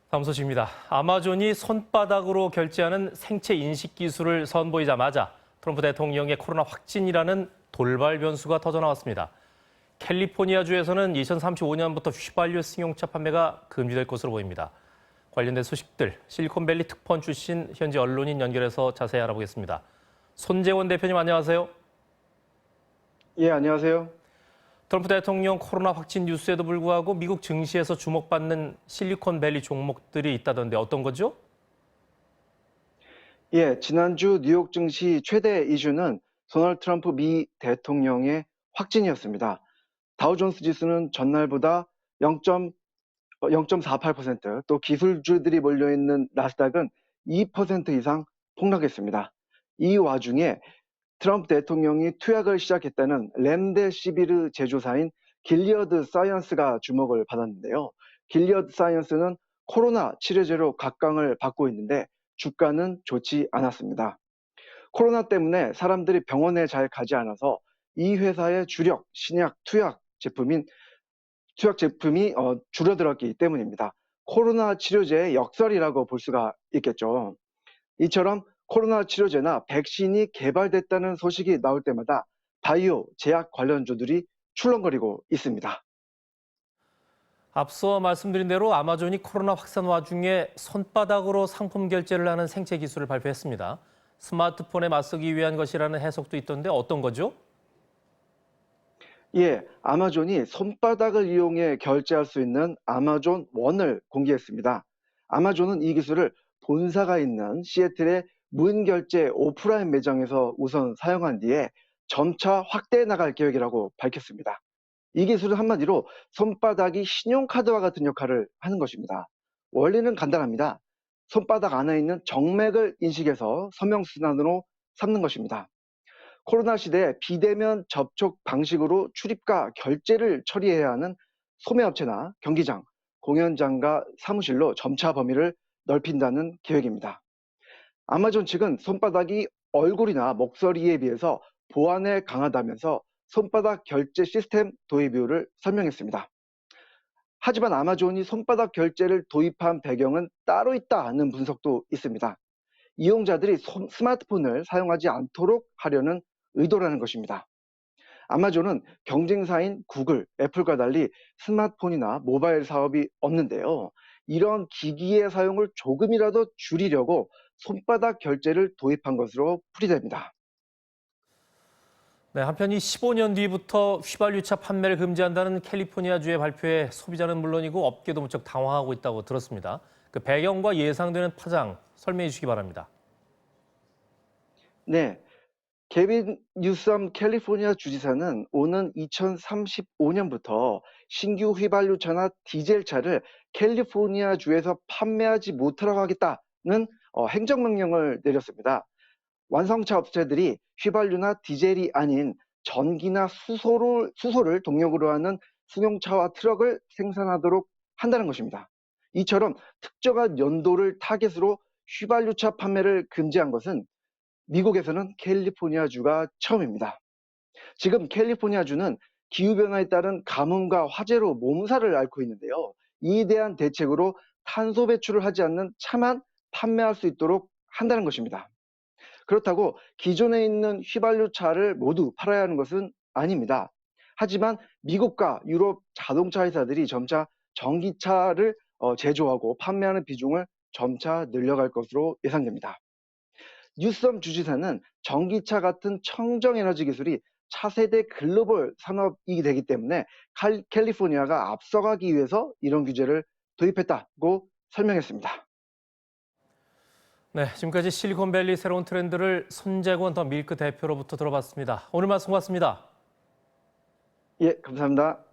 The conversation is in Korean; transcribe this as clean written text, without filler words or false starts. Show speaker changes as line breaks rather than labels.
다음 소식입니다. 아마존이 손바닥으로 결제하는 생체 인식 기술을 선보이자마자 트럼프 대통령의 코로나 확진이라는 돌발 변수가 터져나왔습니다. 캘리포니아주에서는 2035년부터 휘발유 승용차 판매가 금지될 것으로 보입니다. 관련된 소식들 실리콘밸리 특파원 출신 현지 언론인 연결해서 자세히 알아보겠습니다. 손재원 대표님 안녕하세요.
예, 안녕하세요.
트럼프 대통령 코로나 확진 뉴스에도 불구하고 미국 증시에서 주목받는 실리콘밸리 종목들이 있다던데 어떤 거죠?
예, 지난주 뉴욕 증시 최대 이슈는 도널드 트럼프 미 대통령의 확진이었습니다. 다우존스 지수는 전날보다 0.48%, 또 기술주들이 몰려있는 나스닥은 2% 이상 폭락했습니다. 이 와중에 트럼프 대통령이 투약을 시작했다는 렘데시비르 제조사인 길리어드 사이언스가 주목을 받았는데요. 길리어드 사이언스는 코로나 치료제로 각광을 받고 있는데 주가는 좋지 않았습니다. 코로나 때문에 사람들이 병원에 잘 가지 않아서 이 회사의 주력 신약 투약 제품이 줄어들었기 때문입니다. 코로나 치료제의 역설이라고 볼 수가 있겠죠. 이처럼 코로나 치료제나 백신이 개발됐다는 소식이 나올 때마다 바이오, 제약 관련주들이 출렁거리고 있습니다.
앞서 말씀드린 대로 아마존이 코로나 확산 와중에 손바닥으로 상품 결제를 하는 생체 기술을 발표했습니다. 스마트폰에 맞서기 위한 것이라는 해석도 있던데 어떤 거죠?
예, 아마존이 손바닥을 이용해 결제할 수 있는 아마존 원을 공개했습니다. 아마존은 이 기술을 본사가 있는 시애틀의 무인 결제 오프라인 매장에서 우선 사용한 뒤에 점차 확대해 나갈 계획이라고 밝혔습니다. 이 기술은 한마디로 손바닥이 신용카드와 같은 역할을 하는 것입니다. 원리는 간단합니다. 손바닥 안에 있는 정맥을 인식해서 서명순환으로 삼는 것입니다. 코로나 시대에 비대면 접촉 방식으로 출입과 결제를 처리해야 하는 소매업체나 경기장, 공연장과 사무실로 점차 범위를 넓힌다는 계획입니다. 아마존 측은 손바닥이 얼굴이나 목소리에 비해서 보안에 강하다면서 손바닥 결제 시스템 도입 이유를 설명했습니다. 하지만 아마존이 손바닥 결제를 도입한 배경은 따로 있다는 분석도 있습니다. 이용자들이 스마트폰을 사용하지 않도록 하려는 의도라는 것입니다. 아마존은 경쟁사인 구글, 애플과 달리 스마트폰이나 모바일 사업이 없는데요. 이런 기기의 사용을 조금이라도 줄이려고 손바닥 결제를 도입한 것으로 풀이됩니다.
네, 한편 이 15년 뒤부터 휘발유차 판매를 금지한다는 캘리포니아주의 발표에 소비자는 물론이고 업계도 무척 당황하고 있다고 들었습니다. 그 배경과 예상되는 파장 설명해 주시기 바랍니다.
네, 게빈 뉴섬 캘리포니아 주지사는 오는 2035년부터 신규 휘발유차나 디젤차를 캘리포니아주에서 판매하지 못하라고 하겠다는 행정명령을 내렸습니다. 완성차 업체들이 휘발유나 디젤이 아닌 전기나 수소를 동력으로 하는 승용차와 트럭을 생산하도록 한다는 것입니다. 이처럼 특정한 연도를 타겟으로 휘발유차 판매를 금지한 것은 미국에서는 캘리포니아주가 처음입니다. 지금 캘리포니아주는 기후변화에 따른 가뭄과 화재로 몸살을 앓고 있는데요. 이에 대한 대책으로 탄소 배출을 하지 않는 차만 판매할 수 있도록 한다는 것입니다. 그렇다고 기존에 있는 휘발유차를 모두 팔아야 하는 것은 아닙니다. 하지만 미국과 유럽 자동차 회사들이 점차 전기차를 제조하고 판매하는 비중을 점차 늘려갈 것으로 예상됩니다. 뉴섬 주지사는 전기차 같은 청정에너지 기술이 차세대 글로벌 산업이 되기 때문에 캘리포니아가 앞서가기 위해서 이런 규제를 도입했다고 설명했습니다.
네, 지금까지 실리콘밸리 새로운 트렌드를 손재권 더 밀크 대표로부터 들어봤습니다. 오늘 말씀 고맙습니다.
예, 감사합니다.